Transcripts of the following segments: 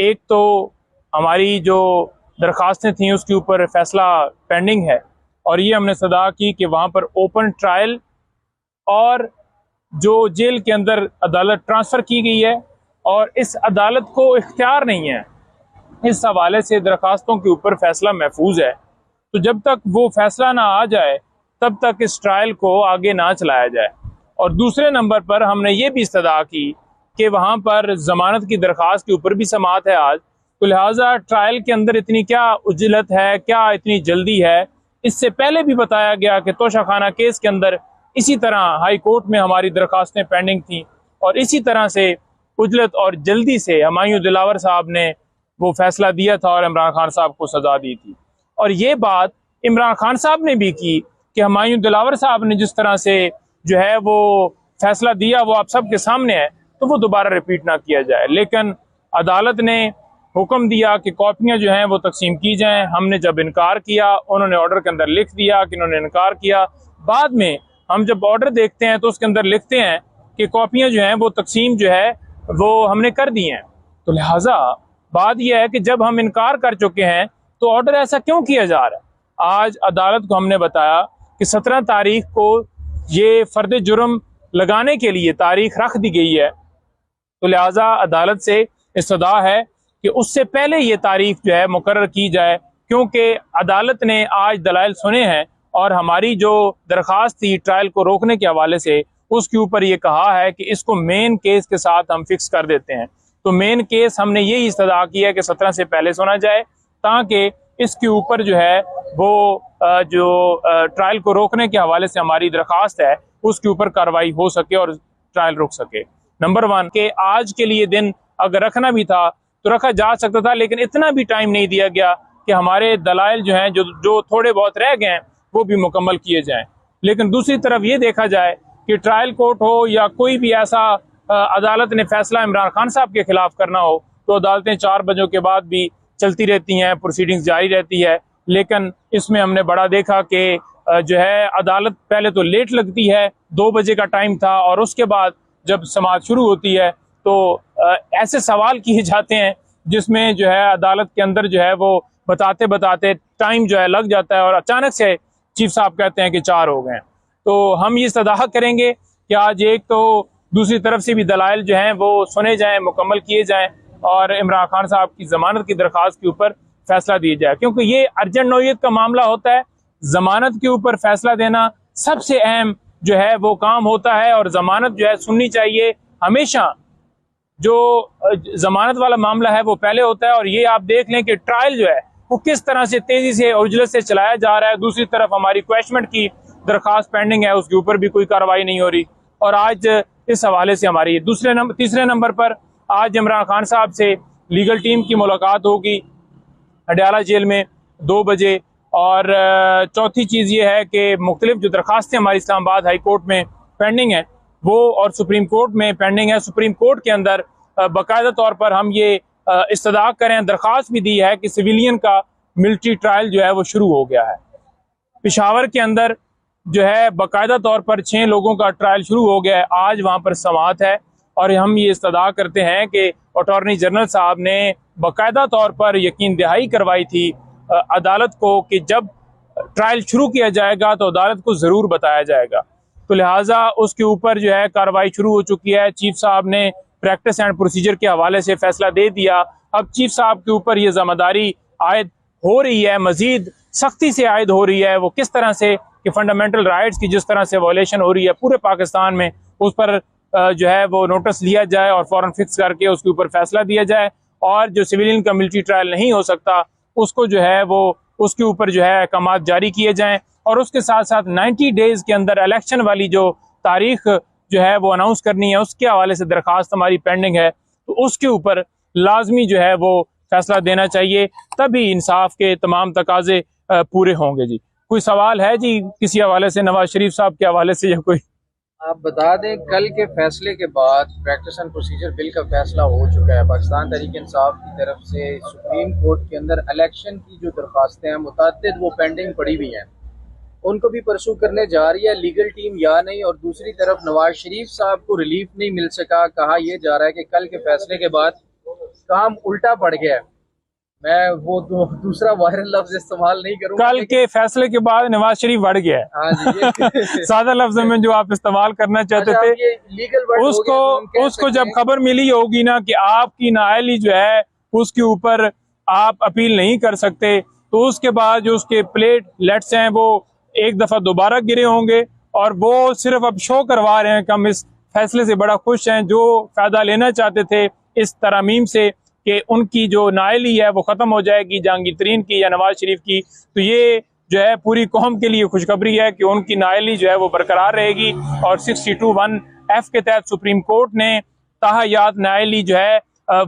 एक तो हमारी जो दरखास्तें थी उसके ऊपर फैसला पेंडिंग है, और ये हमने सदा की कि वहाँ पर ओपन ट्रायल और जो जेल के अंदर अदालत ट्रांसफ़र की गई है और इस अदालत को इख्तियार नहीं है, इस हवाले से दरखास्तों के ऊपर फैसला महफूज है। तो जब तक वो फैसला ना आ जाए तब तक इस ट्रायल को आगे ना चलाया जाए। और दूसरे नंबर पर हमने ये भी इस्तदा की कि वहाँ पर ज़मानत की दरख्वास्त के ऊपर भी समाअत है आज, तो लिहाजा ट्रायल के अंदर इतनी क्या उजलत है, क्या इतनी जल्दी है। इससे पहले भी बताया गया कि तोशाखाना केस के अंदर इसी तरह हाई कोर्ट में हमारी दरखास्तें पेंडिंग थी और इसी तरह से उजलत और जल्दी से हुमायूं दिलावर साहब ने वो फैसला दिया था और इमरान खान साहब को सजा दी थी। और ये बात इमरान खान साहब ने भी की कि हुमायूं दिलावर साहब ने जिस तरह से जो है वो फैसला दिया वो आप सबके सामने है, तो वो दोबारा रिपीट ना किया जाए। लेकिन अदालत ने हुक्म दिया कि कॉपियाँ जो हैं वो तकसीम की जाएं। हमने जब इनकार किया, उन्होंने ऑर्डर के अंदर लिख दिया कि इन्होंने इनकार किया। बाद में हम जब ऑर्डर देखते हैं तो उसके अंदर लिखते हैं कि कॉपियाँ जो हैं वो तकसीम जो है वो हमने कर दी हैं। तो लिहाजा बात यह है कि जब हम इनकार कर चुके हैं तो ऑर्डर ऐसा क्यों किया जा रहा है। आज अदालत को हमने बताया कि 17 तारीख को ये फर्द जुर्म लगाने के लिए तारीख रख दी गई है, तो लिहाजा अदालत से इस्तदा है कि उससे पहले ये तारीख जो है मुकर्रर की जाए, क्योंकि अदालत ने आज दलाइल सुने हैं और हमारी जो दरख्वास्त थी ट्रायल को रोकने के हवाले से उसके ऊपर ये कहा है कि इसको मेन केस के साथ हम फिक्स कर देते हैं। तो मेन केस हमने यही इस्तदा की है कि 17 से पहले सुना जाए, ताकि इसके ऊपर जो है वो जो ट्रायल को रोकने के हवाले से हमारी दरख्वास्त है उसके ऊपर कार्रवाई हो सके और ट्रायल रुक सके। नंबर 1 के आज के लिए दिन अगर रखना भी था तो रखा जा सकता था, लेकिन इतना भी टाइम नहीं दिया गया कि हमारे दलाइल जो हैं जो थोड़े बहुत रह गए हैं वो भी मुकम्मल किए जाएं। लेकिन दूसरी तरफ ये देखा जाए कि ट्रायल कोर्ट हो या कोई भी ऐसा अदालत ने फैसला इमरान खान साहब के खिलाफ करना हो तो अदालतें 4 बजों के बाद भी चलती रहती हैं, प्रोसीडिंग्स जारी रहती है। लेकिन इसमें हमने बड़ा देखा कि जो है अदालत पहले तो लेट लगती है, 2 बजे का टाइम था, और उसके बाद जब समाअत शुरू होती है तो ऐसे सवाल किए जाते हैं जिसमें जो है अदालत के अंदर जो है वो बताते बताते टाइम जो है लग जाता है और अचानक से चीफ साहब कहते हैं कि 4 हो गए। तो हम ये इस्तदा करेंगे कि आज एक तो दूसरी तरफ से भी दलाइल जो हैं वो सुने जाएं, मुकम्मल किए जाएं और इमरान खान साहब की जमानत की दरख्वास्त के ऊपर फैसला दिया जाए, क्योंकि ये अर्जेंट नौयत का मामला होता है। जमानत के ऊपर फैसला देना सबसे अहम जो है वो काम होता है और जमानत जो है सुननी चाहिए हमेशा। जो जमानत वाला मामला है वो पहले होता है, और ये आप देख लें कि ट्रायल जो है वो किस तरह से तेजी से उजलत से चलाया जा रहा है। दूसरी तरफ हमारी क्वेश्चमेंट की दरख्वास्त पेंडिंग है, उसके ऊपर भी कोई कार्रवाई नहीं हो रही। और आज इस हवाले से हमारी तीसरे नंबर पर आज इमरान खान साहब से लीगल टीम की मुलाकात होगी अडयाला जेल में 2 बजे। और चौथी चीज़ ये है कि मुख्तलिफ जो दरखास्तें हमारी इस्लामाबाद हाई कोर्ट में पेंडिंग है वो और सुप्रीम कोर्ट में पेंडिंग है। सुप्रीम कोर्ट के अंदर बाकायदा तौर पर हम ये इस्तदा करें, दरख्वास्त भी दी है कि सिविलियन का मिलिट्री ट्रायल जो है वो शुरू हो गया है। पेशावर के अंदर जो है बाकायदा तौर पर 6 लोगों का ट्रायल शुरू हो गया है, आज वहाँ पर समाअत है। और हम ये इस्तदा करते हैं कि अटॉर्नी जनरल साहब ने बाकायदा तौर पर यकीन दहाई करवाई थी अदालत को कि जब ट्रायल शुरू किया जाएगा तो अदालत को ज़रूर बताया जाएगा। तो लिहाजा उसके ऊपर जो है कार्रवाई शुरू हो चुकी है। चीफ साहब ने प्रैक्टिस एंड प्रोसीजर के हवाले से फैसला दे दिया। अब चीफ साहब के ऊपर ये जिम्मेदारी आयद हो रही है, मजीद सख्ती से आयद हो रही है। वो किस तरह से कि फंडामेंटल राइट्स की जिस तरह से वायलेशन हो रही है पूरे पाकिस्तान में, उस पर जो है वो नोटिस लिया जाए और फौरन फिक्स करके उसके ऊपर फैसला दिया जाए। और जो सिविलियन का मिलिट्री ट्रायल नहीं हो सकता उसको जो है वो उसके ऊपर जो है अहकामात जारी किए जाएं। और उसके साथ साथ 90 डेज के अंदर इलेक्शन वाली जो तारीख जो है वो अनाउंस करनी है, उसके हवाले से दरख्वास्त हमारी पेंडिंग है, तो उसके ऊपर लाजमी जो है वो फैसला देना चाहिए, तभी इंसाफ के तमाम तकाजे पूरे होंगे। जी कोई सवाल है जी किसी हवाले से, नवाज शरीफ साहब के हवाले से या कोई? आप बता दें, कल के फैसले के बाद प्रैक्टिस एंड प्रोसीजर बिल का फैसला हो चुका है। पाकिस्तान तहरीक इंसाफ की तरफ से सुप्रीम कोर्ट के अंदर इलेक्शन की जो दरख्वास्तें हैं मुतअद्दिद वो पेंडिंग पड़ी हुई हैं, उनको भी परसू करने जा रही है लीगल टीम या नहीं। और दूसरी तरफ नवाज शरीफ साहब को रिलीफ नहीं मिल सका। कहा यह जा रहा है कि कल के फैसले के बाद काम उल्टा पड़ गया है। मैं वो दूसरा वायरल लफ्ज इस्तेमाल नहीं करूंगा। कल के फैसले के बाद नवाज शरीफ बढ़ गया है। हाँ जी, सादा लफ्ज में जो आप इस्तेमाल करना चाहते अच्छा, थे, ये लीगल वर्ड हो गया, तो हम कह उसको सकते जब हैं खबर मिली होगी ना कि आपकी नाअहली जो है उसके ऊपर आप अपील नहीं कर सकते, तो उसके बाद जो उसके प्लेटलेट्स हैं वो एक दफा दोबारा गिरे होंगे, और वो सिर्फ अब शो करवा रहे हैं कि हम इस फैसले से बड़ा खुश हैं। जो फायदा लेना चाहते थे इस तरमीम से कि उनकी जो नाअहली है वो खत्म हो जाएगी जहांगीर तरीन की या नवाज शरीफ की, तो ये जो है पूरी कौम के लिए खुशखबरी है कि उनकी नाअहली जो है वो बरकरार रहेगी। और 62(1)F के तहत सुप्रीम कोर्ट ने ताहयात नाअहली जो है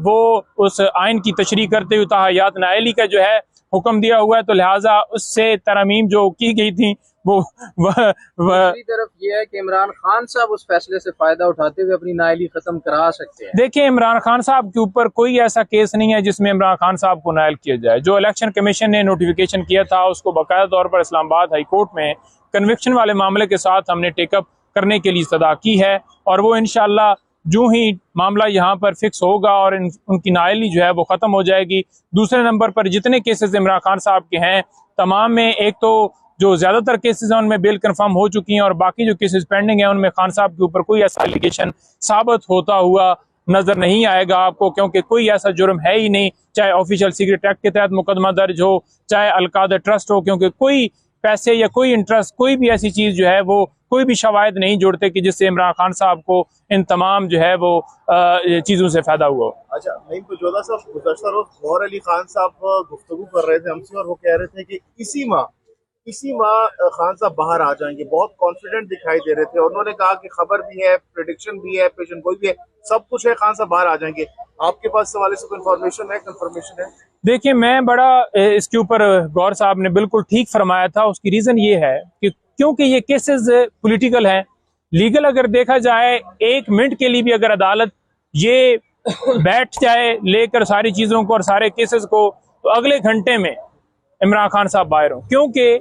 वो उस आइन की तशरीह करते हुए ताहयात नाअहली का जो है हुक्म दिया हुआ है, तो लिहाजा उससे तरमीम जो की गई थी वो दूसरी तरफ ये है कि इमरान खान साहब उस फैसले से फायदा उठाते हुए अपनी नाअहली खत्म करा सकते हैं। देखिए, इमरान खान साहब के ऊपर कोई ऐसा केस नहीं है जिसमें इमरान खान साहब को नायल किया जाए। जो इलेक्शन कमीशन ने नोटिफिकेशन किया था उसको बाकायदा तौर पर इस्लामाबाद हाई कोर्ट में कन्विक्शन वाले मामले के साथ हमने टेकअप करने के लिए सदा की है, और वो इंशाल्लाह जो ही मामला यहाँ पर फिक्स होगा और उनकी नाअहली जो है वो खत्म हो जाएगी। दूसरे नंबर पर जितने केसेस इमरान खान साहब के हैं तमाम में, एक तो जो ज्यादातर केसेस हैं उनमें बेल कंफर्म हो चुकी हैं, और बाकी जो केसेस पेंडिंग हैं उनमें खान साहब के ऊपर कोई ऐसा एलिगेशन साबित होता हुआ नजर नहीं आएगा आपको, क्योंकि कोई ऐसा जुर्म है ही नहीं, चाहे ऑफिशियल सीक्रेट एक्ट के तहत मुकदमा दर्ज हो, चाहे अलकादा ट्रस्ट हो, क्योंकि कोई पैसे या कोई इंटरेस्ट, कोई भी ऐसी चीज जो है वो कोई भी शवाहिद नहीं जोड़ते कि जिससे इमरान खान साहब को इन तमाम जो है वो चीजों से फायदा हुआ। अच्छा, नहीं तो जोधा साहब, गुज़श्ता रोज गौहर अली खान साहब गुफ्तगू कर रहे थे हमसे, और वो कह रहे थे कि इसी माह खान साहब बाहर आ जाएंगे। बहुत कॉन्फिडेंट दिखाई दे रहे थे, और उन्होंने कहा कि खबर भी है, प्रेडिक्शन भी है, पेशन गोई भी है, सब कुछ है, खान साहब बाहर आ जाएंगे। आपके पास इस हवाले से कोई इन्फॉर्मेशन है, कंफर्मेशन है? देखिए, मैं बड़ा इसके ऊपर गौर साहब ने बिल्कुल ठीक फरमाया था। उसकी रीजन ये है कि क्योंकि ये केसेस पॉलिटिकल हैं, लीगल अगर देखा जाए एक मिनट के लिए भी अगर अदालत ये बैठ जाए लेकर सारी चीजों को और सारे केसेस को, तो अगले घंटे में इमरान खान साहब बाहर हों, क्योंकि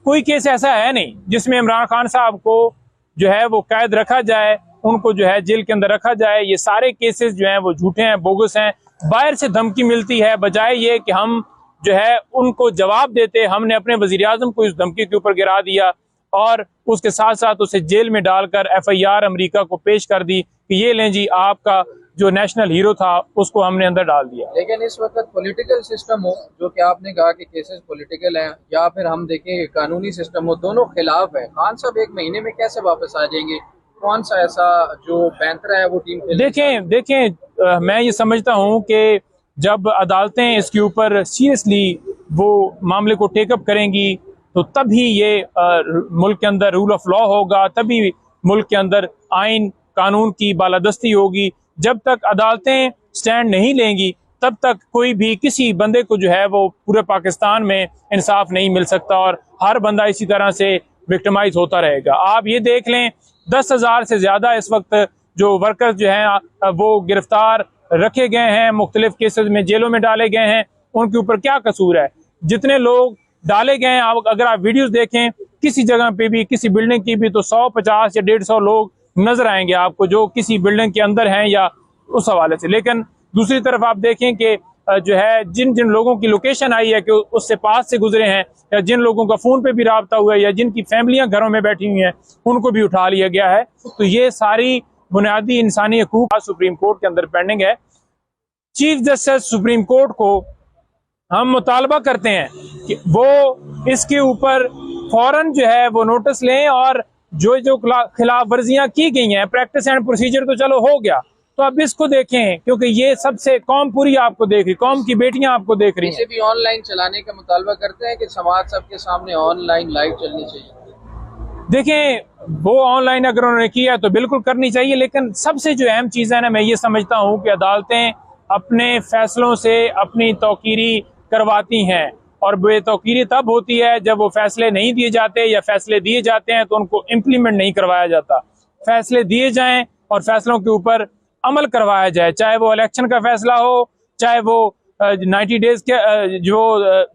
कोई केस ऐसा है नहीं जिसमें इमरान खान साहब को जो है वो कैद रखा जाए, उनको जो है जेल के अंदर रखा जाए। ये सारे केसेस जो हैं वो झूठे हैं, बोगस हैं। बाहर से धमकी मिलती है, बजाय ये कि हम जो है उनको जवाब देते। हमने अपने वजीर आजम को इस धमकी के ऊपर गिरा दिया, और उसके साथ साथ उसे जेल में डालकर FIR अमेरिका को पेश कर दी कि ये लें जी, आपका जो नेशनल हीरो था उसको हमने अंदर डाल दिया। लेकिन इस वक्त पॉलिटिकल सिस्टम हो, जो कि आपने कहा कि केसेस पॉलिटिकल हैं, या फिर हम देखें कानूनी सिस्टम हो, दोनों खिलाफ है। खान साहब एक महीने में कैसे वापस आ जाएंगे? कौन सा ऐसा जो पैंतरा है वो टीम देखें, मैं ये समझता हूँ कि जब अदालतें इसके ऊपर सीरियसली वो मामले को टेकअप करेंगी तो तभी ये मुल्क के अंदर रूल ऑफ लॉ होगा, तभी मुल्क के अंदर आइन कानून की बालादस्ती होगी। जब तक अदालतें स्टैंड नहीं लेंगी तब तक कोई भी किसी बंदे को जो है वो पूरे पाकिस्तान में इंसाफ नहीं मिल सकता, और हर बंदा इसी तरह से विक्टिमाइज होता रहेगा। आप ये देख लें, 10,000 से ज्यादा इस वक्त जो वर्कर्स जो हैं वो गिरफ्तार रखे गए हैं, मुख्तलिफ केसेस में जेलों में डाले गए हैं। उनके ऊपर क्या कसूर है? जितने लोग डाले गए हैं, अगर आप वीडियोस देखें किसी जगह पे भी, किसी बिल्डिंग की भी, तो 150 या 150 लोग नजर आएंगे आपको जो किसी बिल्डिंग के अंदर हैं या उस हवाले से। लेकिन दूसरी तरफ आप देखें कि जो है जिन जिन लोगों की लोकेशन आई है कि उससे पास से गुजरे हैं, या जिन लोगों का फोन पे भी राब्ता हुआ है, या जिनकी फैमिलियां घरों में बैठी हुई हैं, उनको भी उठा लिया गया है। तो ये सारी बुनियादी इंसानी हकूक सुप्रीम कोर्ट के अंदर पेंडिंग है। चीफ जस्टिस सुप्रीम कोर्ट को हम मुतालबा करते हैं कि वो इसके ऊपर फौरन जो है वो नोटिस लें, और जो जो खिलाफ वर्जियां की गई हैं, प्रैक्टिस एंड प्रोसीजर तो चलो हो गया, तो अब इसको देखें, क्योंकि ये सबसे कौम पूरी आपको देख रही, कौम की बेटियां आपको देख रही हैं। इसे भी ऑनलाइन चलाने का मुतालबा करते हैं कि समाज सबके सामने ऑनलाइन लाइव चलनी चाहिए। देखें, वो ऑनलाइन अगर उन्होंने किया तो बिल्कुल करनी चाहिए, लेकिन सबसे जो अहम चीज है ना, मैं ये समझता हूँ कि अदालतें अपने फैसलों से अपनी तौकीरी करवाती हैं, और बेतौकीरी तब होती है जब वो फैसले नहीं दिए जाते, या फैसले दिए जाते हैं तो उनको इम्प्लीमेंट नहीं करवाया जाता। फैसले दिए जाएं और फैसलों के ऊपर अमल करवाया जाए, चाहे वो इलेक्शन का फैसला हो, चाहे वो 90 डेज के जो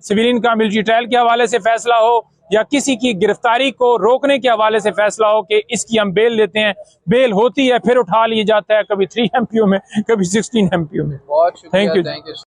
सिविलियन का मिलिट्री ट्रायल के हवाले से फैसला हो, या किसी की गिरफ्तारी को रोकने के हवाले से फैसला हो कि इसकी हम बेल लेते हैं, बेल होती है फिर उठा लिया जाता है, कभी 3 MPO में, कभी 16 MPO में। बहुत शुक्रिया, थैंक यू। Thank you.